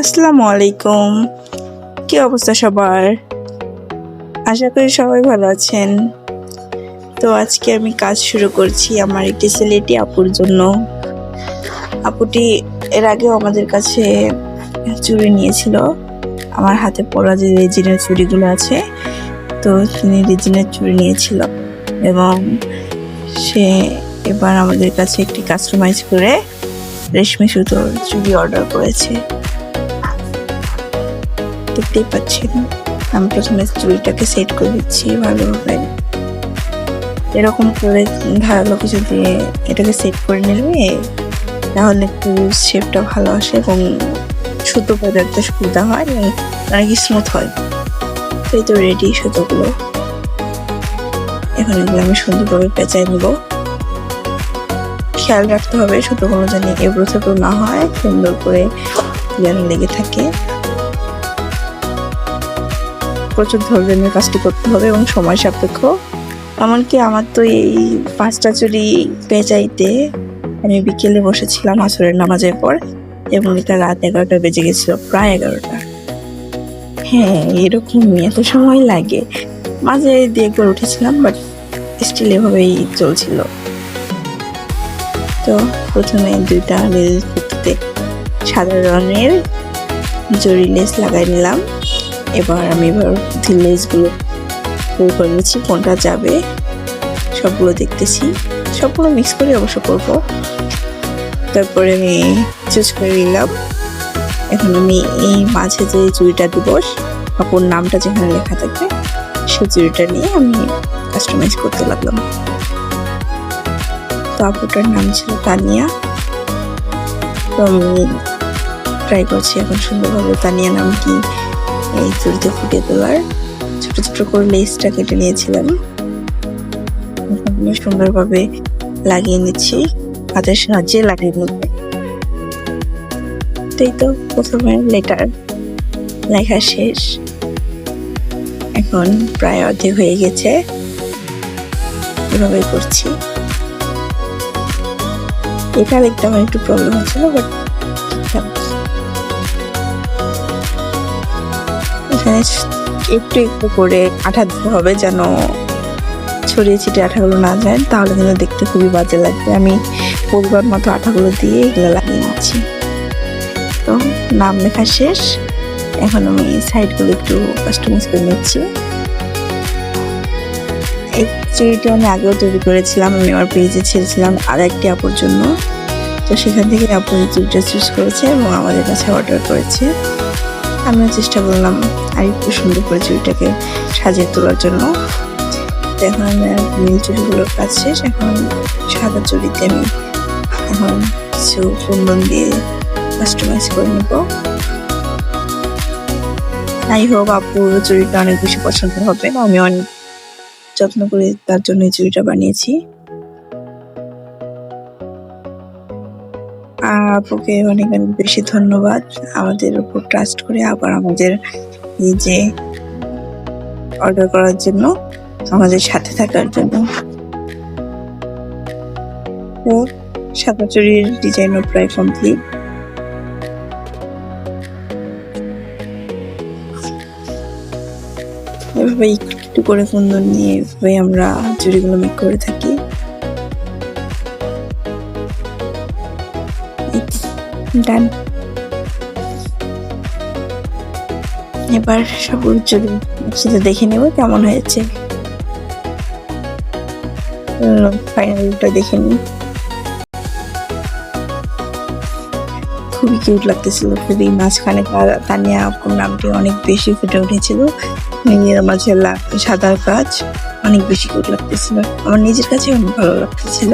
আসসালামু আলাইকুম। কি অবস্থা সবার? আশা করি সবাই ভালো আছেন। তো আজকে আমি কাজ শুরু করছি আমার একটি সিলেটি আপুর জন্য। আপুটি এর আগেও আমাদের কাছে চুড়ি নিয়েছিল, আমার হাতে পরা যে রেজিনের চুড়িগুলো আছে, তো তিনি রেজিনের চুড়ি নিয়েছিল এবং সে এবার আমাদের কাছে একটি কাস্টমাইজ করে রেশমি সুতোর চুড়ি অর্ডার করেছে। দেখতেই পাচ্ছেন, আমি প্রথমে চুড়িটাকে সেট করে দিচ্ছি ভালোভাবে। এরকম করে ধারালো কিছু দিয়ে এটাকে সেট করে নিলে তাহলে একটু শেপটা ভালো আসে এবং সুতো বাজাতে সুবিধা হয় এবং অনেক স্মুথ হয়। এই তো রেডি সুতোগুলো। এখন এগুলো আমি সুন্দরভাবে পেঁচাই নেব। খেয়াল রাখতে হবে সুতোগুলো যেন এবড়ো থেবড়ো না হয়, সুন্দর করে যেন লেগে থাকে। প্রচুর ধৈর্যের কাজটি করতে হবে এবং সময় সাপেক্ষ। এমনকি আমার তো এই 5টা চুড়ি পেঁচাইতে আমি বিকেলে বসেছিলাম আসরের নামাজের পর এবং এটা রাত 11টা বেজে গেছিল, প্রায় 11টা। হ্যাঁ, এরকমই এত সময় লাগে। মাঝে দিয়ে একবার উঠেছিলাম, বাট স্টিল এভাবেই চলছিল। তো প্রথমে 2টা লেস সুতোতে সাদা রঙের জরি লেস লাগাই নিলাম। এবার আমি লেসগুলো বের করে নিচ্ছি, কোনটা যাবে সবগুলো দেখতেছি। সবগুলো মিক্স করে অবশ্য করবো। তারপরে আমি চুজ করে নিলাম। এখন আমি এই মাঝে যে চুড়িটা দিব, আপুর নামটা যেখানে লেখা থাকবে সেই চুড়িটা নিয়ে আমি কাস্টমাইজ করতে লাগলাম। তো আপুটার নাম ছিল তানিয়া। তো আমি ট্রাই করছি এখন সুন্দরভাবে তানিয়া নাম কি এই চুড়িতে ফুটিয়ে তোলার। ছোট ছোট করে লেসটা কেটে নিয়েছিলাম, সুন্দরভাবে লাগিয়ে নিচ্ছি, হাতের সাহায্যে লাগিয়ে নিচ্ছি। এই তো প্রথমে লেটার লেখা শেষ, এখন প্রায় অর্ধেক হয়ে গেছে। এভাবে করছি। এটা লিখতে আমার একটু প্রবলেম হচ্ছিল, বাট এখানে একটু একটু করে আঠা দিতে হবে যেন ছড়িয়ে ছিটিয়ে আঠাগুলো না যায়, তাহলে কিন্তু দেখতে খুবই বাজে লাগবে। আমি পরিবার মতো আঠাগুলো দিয়ে এগুলো লাগিয়ে নিচ্ছি। তো নাম লেখা শেষ, এখন আমি সাইডগুলো একটু কাস্টমাইজ করে নিচ্ছি। এই চুড়িটা আমি আগেও তৈরি করেছিলাম, আমি আমার পেজে ছেড়েছিলাম আর একটি আপুর জন্য। তো সেখান থেকে আপু এই চুড়িটা চুজ করেছে এবং আমাদের কাছে অর্ডার করেছে। আমিও চেষ্টা করলাম আর একটু সুন্দর করে চুড়িটাকে সাজিয়ে তোলার জন্য। এখন নীল চুড়িগুলোর কাজ শেষ, এখন সাদা চুড়িতে আমি এখন কিছু কুন্দন দিয়ে কাস্টমাইজ করে নেব। আই হোপ আপুর চুড়িটা অনেক বেশি পছন্দ হবে। আমি অনেক যত্ন করে তার জন্য এই চুড়িটা বানিয়েছি। আপুকে অনেক অনেক বেশি ধন্যবাদ আমাদের উপর ট্রাস্ট করে আবার আমাদের এই যে অর্ডার করার জন্য, আমাদের সাথে থাকার জন্য। তো সাদা চুড়ির ডিজাইনও প্রায় কমপ্লিট। এভাবে একটু করে কুন্দন নিয়ে এভাবে আমরা চুড়িগুলো মেক করে থাকি। ডান। এবার সবগুলো চুড়ি একসাথে দেখে নেব কেমন হয়েছে। ফাইনালটা দেখে নিই। খুবই কিউট লাগতেছিল, খুবই মাঝখানে তানিয়া আপুর নামটি অনেক বেশি ফুটে উঠেছিল। নিজের মাঝে সাদার কাজ অনেক বেশি কিউট লাগতেছিল, আমার নিজের কাছে অনেক ভালো লাগতেছিল।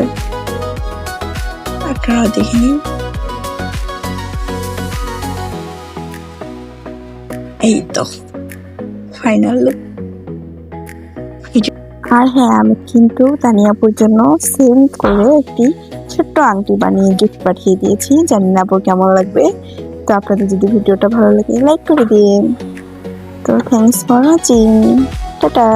আপনারা দেখে নিন। এই তো ফাইনাল লুক। আর হ্যাঁ, আমি কিন্তু তানিয়াপুর জন্য সেম করে একটি ছোট্ট আংটি বানিয়ে গিফট পাঠিয়ে দিয়েছি, জানি না আপুর কেমন লাগবে। তো আপনাদের যদি ভিডিওটা ভালো লাগে লাইক করে দিন। তো থ্যাংকস ফর ওয়াচিং, টাটা।